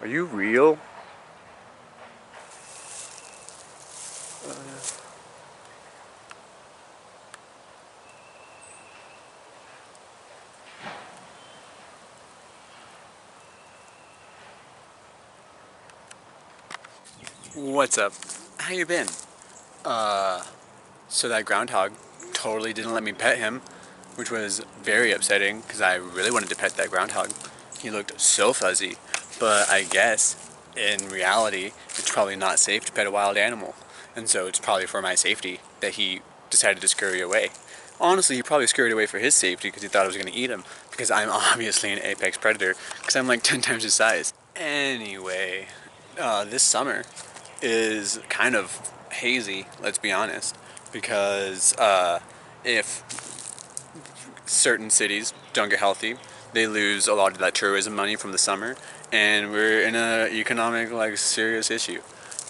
Are you real? What's up? How you been? So that groundhog totally didn't let me pet him, which was very upsetting because I really wanted to pet that groundhog. He looked so fuzzy, but I guess in reality it's probably not safe to pet a wild animal, and so it's probably for my safety that he decided to scurry away. Honestly, he probably scurried away for his safety because he thought I was going to eat him, because I'm obviously an apex predator because I'm like 10 times his size. Anyway, this summer is kind of hazy, let's be honest, because if certain cities don't get healthy, they lose a lot of that tourism money from the summer, and we're in a economic, like, serious issue.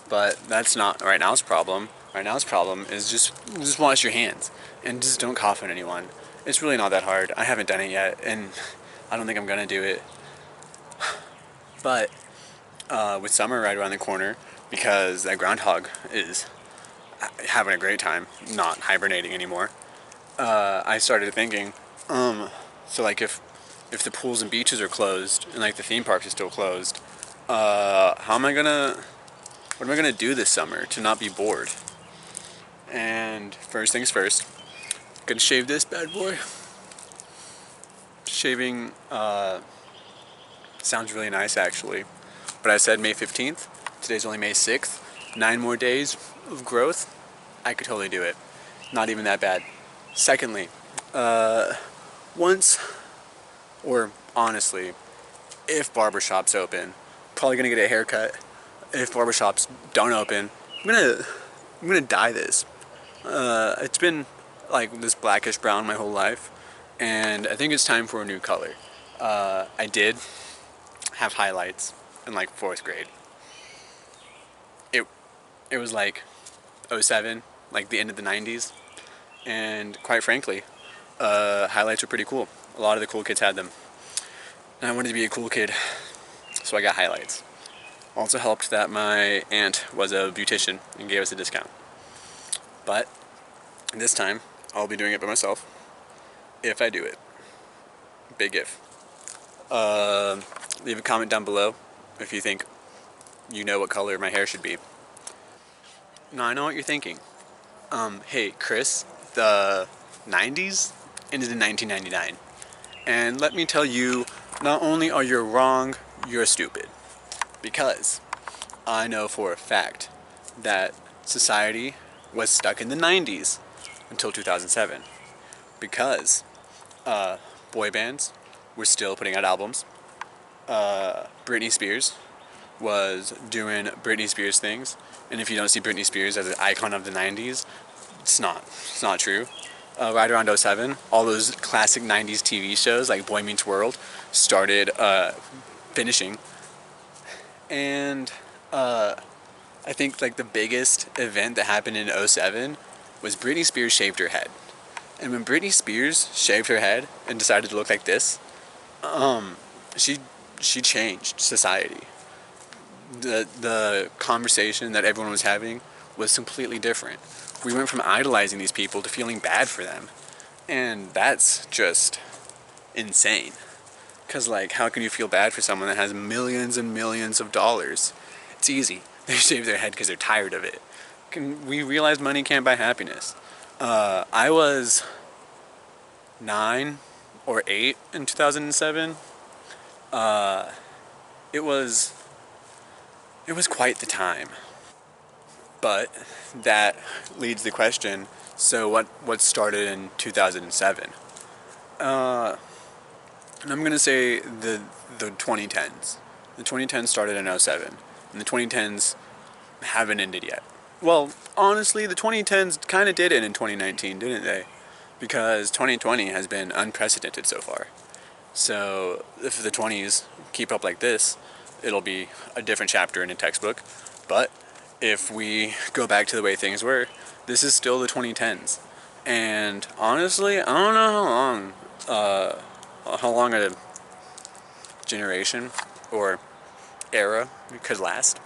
But that's not right now's problem. Right now's problem is just wash your hands and just don't cough on anyone. It's really not that hard. I haven't done it yet, and I don't think I'm gonna do it. But with summer right around the corner, because that groundhog is having a great time, not hibernating anymore, I started thinking, so like if the pools and beaches are closed and like the theme parks are still closed, how am I gonna, what am I gonna do this summer to not be bored? And first things first, gonna shave this bad boy. Shaving sounds really nice actually, but I said May 15th. Today's only May 6th. 9 more days of growth. I could totally do it. Not even that bad. Secondly, once, or honestly, if barbershops open, probably gonna get a haircut. If barbershops don't open, I'm gonna dye this. It's been like this blackish brown my whole life, and I think it's time for a new color. I did have highlights in like 4th grade. It was like '07, like the end of the 90s, and quite frankly, highlights were pretty cool. A lot of the cool kids had them, and I wanted to be a cool kid, so I got highlights. Also helped that my aunt was a beautician and gave us a discount. But this time, I'll be doing it by myself, if I do it. Big if. Leave a comment down below if you think you know what color my hair should be. Now I know what you're thinking. Hey Chris, the 90s ended in 1999. And let me tell you, not only are you wrong, you're stupid. Because I know for a fact that society was stuck in the 90s until 2007. Because boy bands were still putting out albums. Brittany Spears was doing Britney Spears things, and if you don't see Britney Spears as an icon of the 90s, it's not true. Right around '07, all those classic 90s TV shows like Boy Meets World started finishing, and I think like the biggest event that happened in '07 was Britney Spears shaved her head. And when Britney Spears shaved her head and decided to look like this, she changed society. The conversation that everyone was having was completely different. We went from idolizing these people to feeling bad for them, and that's just insane. Cause like, how can you feel bad for someone that has millions and millions of dollars? It's easy. They shave their head because they're tired of it. We realize money can't buy happiness. I was 9 or 8 in 2007. It was quite the time. But that leads the question, so what started in 2007? And I'm going to say the 2010s. The 2010s started in '07, and the 2010s haven't ended yet. Well, honestly, the 2010s kind of did end in 2019, didn't they? Because 2020 has been unprecedented so far. So if the 20s keep up like this, it'll be a different chapter in a textbook. But if we go back to the way things were, this is still the 2010s. And honestly, I don't know how long a generation or era could last,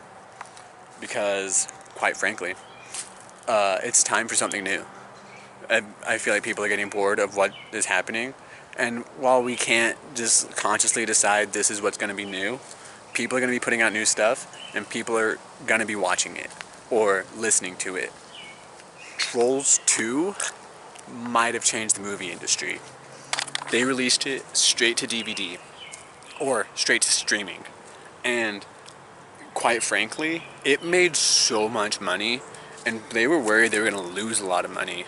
because quite frankly, it's time for something new. I feel like people are getting bored of what is happening, and while we can't just consciously decide this is what's going to be new, people are going to be putting out new stuff, and people are going to be watching it or listening to it. Trolls 2 might have changed the movie industry. They released it straight to DVD or straight to streaming, and quite frankly, it made so much money, and they were worried they were going to lose a lot of money,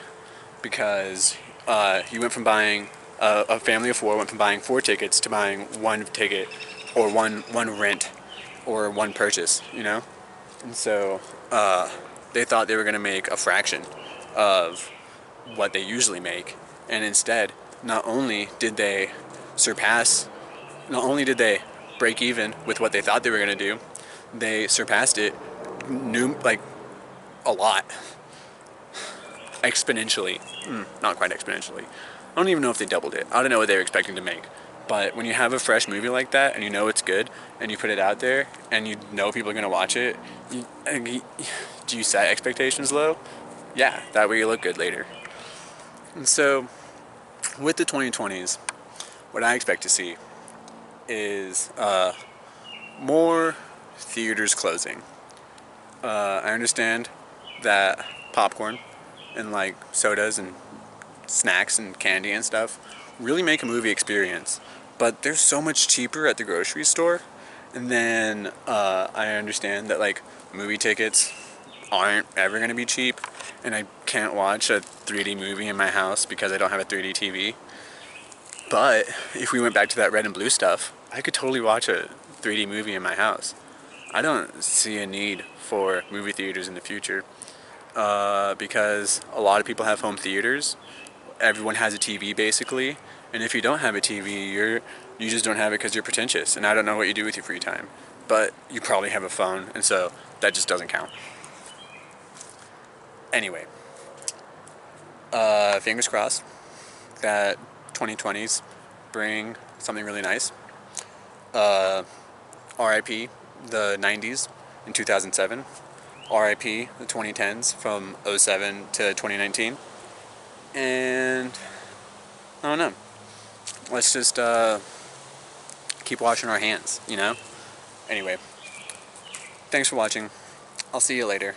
because you went from buying a family of 4 went from buying 4 tickets to buying 1 ticket or one rent or 1 purchase, you know? And so they thought they were going to make a fraction of what they usually make, and instead, not only did they break even with what they thought they were going to do, they surpassed it a lot. Exponentially. Not quite exponentially. I don't even know if they doubled it. I don't know what they were expecting to make. But when you have a fresh movie like that, and you know it's good, and you put it out there, and you know people are going to watch it, do you set expectations low? Yeah, that way you look good later. And so, with the 2020s, what I expect to see is more theaters closing. I understand that popcorn and like sodas and snacks and candy and stuff really make a movie experience, but they're so much cheaper at the grocery store. And then I understand that like movie tickets aren't ever going to be cheap, and I can't watch a 3D movie in my house because I don't have a 3D TV. But if we went back to that red and blue stuff, I could totally watch a 3D movie in my house. I don't see a need for movie theaters in the future, because a lot of people have home theaters. Everyone has a TV basically, and if you don't have a TV, you just don't have it because you're pretentious, and I don't know what you do with your free time. But you probably have a phone, and so that just doesn't count. Anyway, fingers crossed that 2020s bring something really nice. RIP the 90s in 2007. RIP the 2010s from 07 to 2019. And I don't know. Let's just keep washing our hands, you know? Anyway, thanks for watching. I'll see you later.